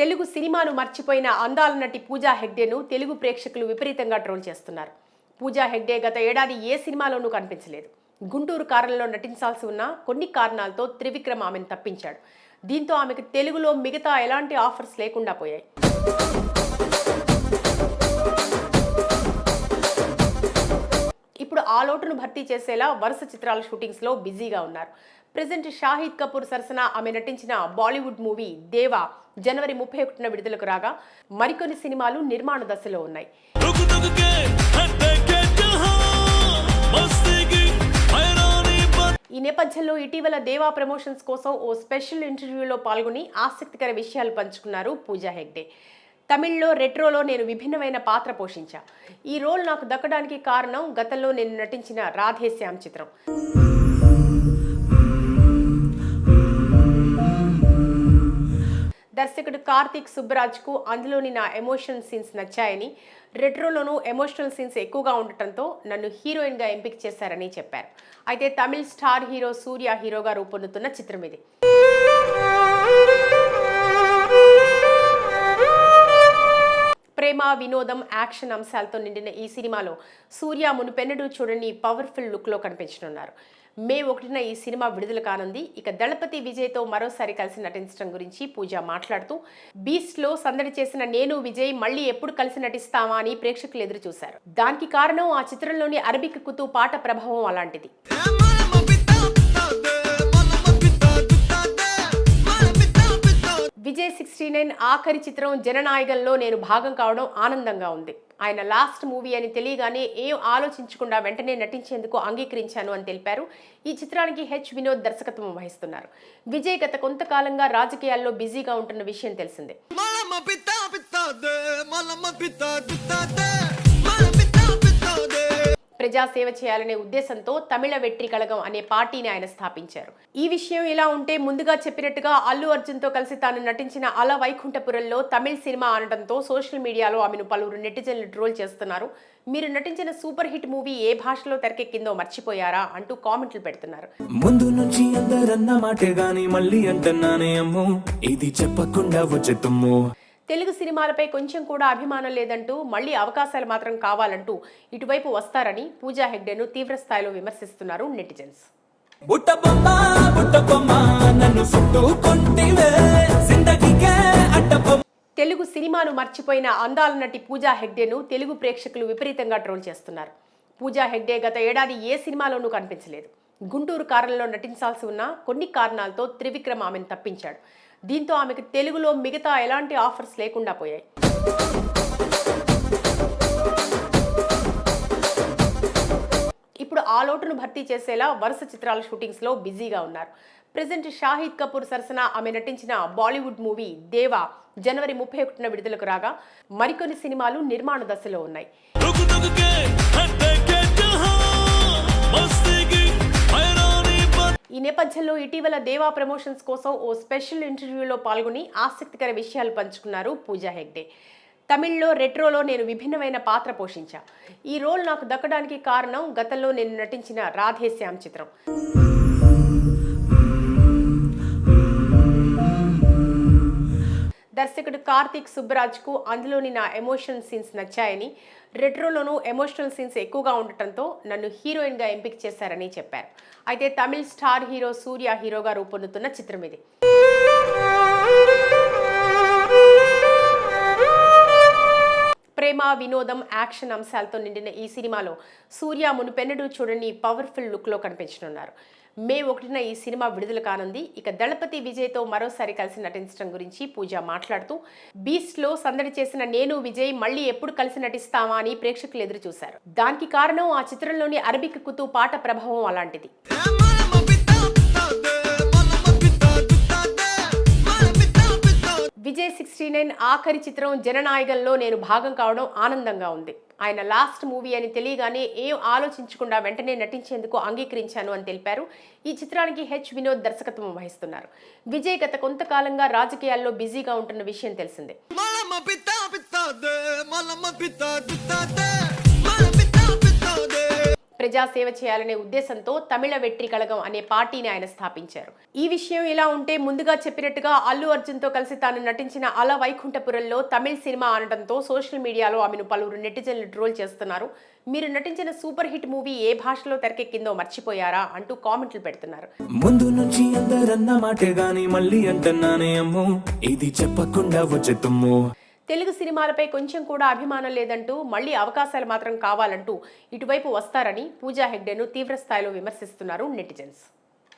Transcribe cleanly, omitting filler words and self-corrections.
తెలుగు సినిమాను మర్చిపోయిన అందాల నటి పూజా హెగ్డేను తెలుగు ప్రేక్షకులు విపరీతంగా ట్రోల్ చేస్తున్నారు. పూజా హెగ్డే గత ఏడాది ఏ సినిమాలోనూ కనిపించలేదు. గుంటూరు కారంలో నటించాల్సి ఉన్న కొన్ని కారణాలతో త్రివిక్రమ్ ఆమెను తప్పించాడు. దీంతో ఆమెకు తెలుగులో మిగతా ఎలాంటి ఆఫర్స్ లేకుండా పోయాయి. ఇప్పుడు ఆ లోటును భర్తీ చేసేలా వరుస చిత్రాల షూటింగ్స్లో బిజీగా ఉన్నారు. ప్రెజెంట్ షాహిద్ కపూర్ సరసన ఆమె నటించిన బాలీవుడ్ మూవీ దేవా జనవరి 31న విడుదలకు రాగా మరికొన్ని సినిమాలు నిర్మాణ దశలో ఉన్నాయి. ఈ నేపథ్యంలో ఇటీవల దేవా ప్రమోషన్స్ కోసం ఓ స్పెషల్ ఇంటర్వ్యూలో పాల్గొని ఆసక్తికర విషయాలు పంచుకున్నారు పూజా హెగ్డే. తమిళ్లో రెట్రోలో నేను విభిన్నమైన పాత్ర పోషించా. ఈ రోల్ నాకు దక్కడానికి కారణం గతంలో నేను నటించిన రాధేశ్యామ్ చిత్రం. దర్శకుడు కార్తిక్ సుబ్బరాజ్కు అందులోని నా ఎమోషనల్ సీన్స్ నచ్చాయని, రెట్రోలోనూ ఎమోషనల్ సీన్స్ ఎక్కువగా ఉండటంతో నన్ను హీరోయిన్గా ఎంపిక చేశారని చెప్పారు. అయితే తమిళ్ స్టార్ హీరో సూర్య హీరోగా రూపొందుతున్న చిత్రం ఇది. ప్రేమ, వినోదం, యాక్షన్ అంశాలతో నిండిన ఈ సినిమాలో సూర్య మునుపెన్నడూ చూడని పవర్ఫుల్ లుక్లో కనిపించనున్నారు. మే 1న ఈ సినిమా విడుదల కానుంది. ఇక దళపతి విజయ్తో మరోసారి కలిసి నటించడం గురించి పూజ మాట్లాడుతూ, బీస్ట్లో సందడి చేసిన నేను విజయ్ మళ్ళీ ఎప్పుడు కలిసి నటిస్తామా అని ప్రేక్షకులు ఎదురు చూశారు. దానికి కారణం ఆ చిత్రంలోని అరబిక్ కుతు పాట ప్రభావం అలాంటిది. విజయ్ 69 ఆఖరి చిత్రం జననాయకంలో నేను భాగం కావడం ఆనందంగా ఉంది. ఆయన లాస్ట్ మూవీ అని తెలియగానే ఏం ఆలోచించకుండా వెంటనే నటించేందుకు అంగీకరించాను అని తెలిపారు. ఈ చిత్రానికి వినోద్ దర్శకత్వం వహిస్తున్నారు. విజయ్ గత కొంతకాలంగా రాజకీయాల్లో బిజీగా ఉంటున్న విషయం తెలిసిందే. ప్రజాసేవ చేయాలనే ఉద్దేశంతో తమిళ వెట్రి కళగం అనే పార్టీని ఆయన స్థాపించారు. ఈ విషయం ఇలా ఉంటే ముందుగా చెప్పినట్టుగా అల్లు అర్జున్తో కలిసి తాను నటించిన అల వైకుంఠపురంలో తమిళ సినిమా అనడంతో సోషల్ మీడియాలో ఆమెను పలువురు నెటిజన్లు ట్రోల్ చేస్తున్నారు. మీరు నటించిన సూపర్ హిట్ మూవీ ఏ భాషలో తెరకెక్కిందో మర్చిపోయారా అంటూ కామెంట్లు పెడుతున్నారు. ముందు నుంచి అందరన్న మాటే గాని మళ్ళీ అంటున్నానే అమ్మో ఇది చెప్పకుండా వచ్చేతుమ్మో. తెలుగు సినిమాలపై కొంచెం కూడా అభిమానం లేదంటూ, మళ్లీ అవకాశాలు మాత్రం కావాలంటూ ఇటువైపు వస్తారని పూజా హెగ్డేను తీవ్ర స్థాయిలో విమర్శిస్తున్నారు నెటిజన్స్. తెలుగు సినిమాను మర్చిపోయిన అందాల నటి పూజా హెగ్డేను తెలుగు ప్రేక్షకులు విపరీతంగా ట్రోల్ చేస్తున్నారు. పూజా హెగ్డే గత ఏడాది ఏ సినిమాలోనూ కనిపించలేదు. గుంటూరు కారంలో నటించాల్సి ఉన్న కొన్ని కారణాలతో త్రివిక్రమ్ ఆమెను తప్పించాడు. దీంతో ఆమెకు తెలుగులో మిగతా ఎలాంటి ఆఫర్స్ లేకుండా పోయాయి. ఇప్పుడు ఆ లోటును భర్తీ చేసేలా వరుస చిత్రాల షూటింగ్స్లో బిజీగా ఉన్నారు. ప్రెజెంట్ షాహిద్ కపూర్ సరసన ఆమె నటించిన బాలీవుడ్ మూవీ దేవా జనవరి 31న విడుదలకు రాగా మరికొన్ని సినిమాలు నిర్మాణ దశలో ఉన్నాయి. ఈ నేపథ్యంలో ఇటీవల దేవా ప్రమోషన్స్ కోసం ఓ స్పెషల్ ఇంటర్వ్యూలో పాల్గొని ఆసక్తికర విషయాలు పంచుకున్నారు పూజా హెగ్డే. తమిళ్లో రెట్రోలో నేను విభిన్నమైన పాత్ర పోషించా. ఈ రోల్ నాకు దక్కడానికి కారణం గతంలో నేను నటించిన రాధేశ్యామ్ చిత్రం. దర్శకుడు కార్తిక్ సుబ్బరాజ్కు అందులోని నా ఎమోషనల్ సీన్స్ నచ్చాయని, రెట్రోలోనూ ఎమోషనల్ సీన్స్ ఎక్కువగా ఉండటంతో నన్ను హీరోయిన్గా ఎంపిక చేశారని చెప్పారు. అయితే తమిళ్ స్టార్ హీరో సూర్య హీరోగా రూపొందుతున్న చిత్రం ఇది. ప్రేమ, వినోదం, యాక్షన్ అంశాలతో నిండిన ఈ సినిమాలో సూర్య మునుపెన్నడూ చూడని పవర్ఫుల్ లుక్లో కనిపించనున్నారు. మే 1న ఈ సినిమా విడుదల కానుంది. ఇక దళపతి విజయ్తో మరోసారి కలిసి నటించడం గురించి పూజ మాట్లాడుతూ, బీస్ట్లో సందడి చేసిన నేను విజయ్ మళ్ళీ ఎప్పుడు కలిసి నటిస్తామా అని ప్రేక్షకులు ఎదురు చూశారు. దానికి కారణం ఆ చిత్రంలోని అరబిక్ కుతు పాట ప్రభావం అలాంటిది. విజయ్ 69 ఆఖరి చిత్రం జననాయకంలో నేను భాగం కావడం ఆనందంగా ఉంది. ఆయన లాస్ట్ మూవీ అని తెలియగానే ఏం ఆలోచించకుండా వెంటనే నటించేందుకు అంగీకరించాను అని తెలిపారు. ఈ చిత్రానికి వినోద్ దర్శకత్వం వహిస్తున్నారు. విజయ్ గత కొంతకాలంగా రాజకీయాల్లో బిజీగా ఉంటున్న విషయం తెలిసిందే. ప్రజాసేవ చేయాలనే ఉద్దేశంతో తమిళ వెట్రి కళగం అనే పార్టీని ఆయన స్థాపించారు. ఈ విషయం ఇలా ఉంటే ముందుగా చెప్పినట్టుగా అల్లు అర్జున్తో కలిసి తాను నటించిన అల వైకుంఠపురంలో తమిళ సినిమా అనడంతో సోషల్ మీడియాలో ఆమెను పలువురు నెటిజన్లు ట్రోల్ చేస్తున్నారు. మీరు నటించిన సూపర్ హిట్ మూవీ ఏ భాషలో తెరకెక్కిందో మర్చిపోయారా అంటూ కామెంట్లు పెడుతున్నారు. ముందు నుంచి అందరన్న మాటే గాని మళ్ళీ అంటున్నానే అమ్మో ఇది చెప్పకుండా వచ్చే తుమ్ము. తెలుగు సినిమాలపై కొంచెం కూడా అభిమానం లేదంటూ మళ్ళీ అవకాశాలు మాత్రం కావాలంటూ ఇటువైపు వస్తారని పూజా హెగ్డేను తీవ్ర స్థాయిలో విమర్శిస్తున్నారు నెటిజన్స్.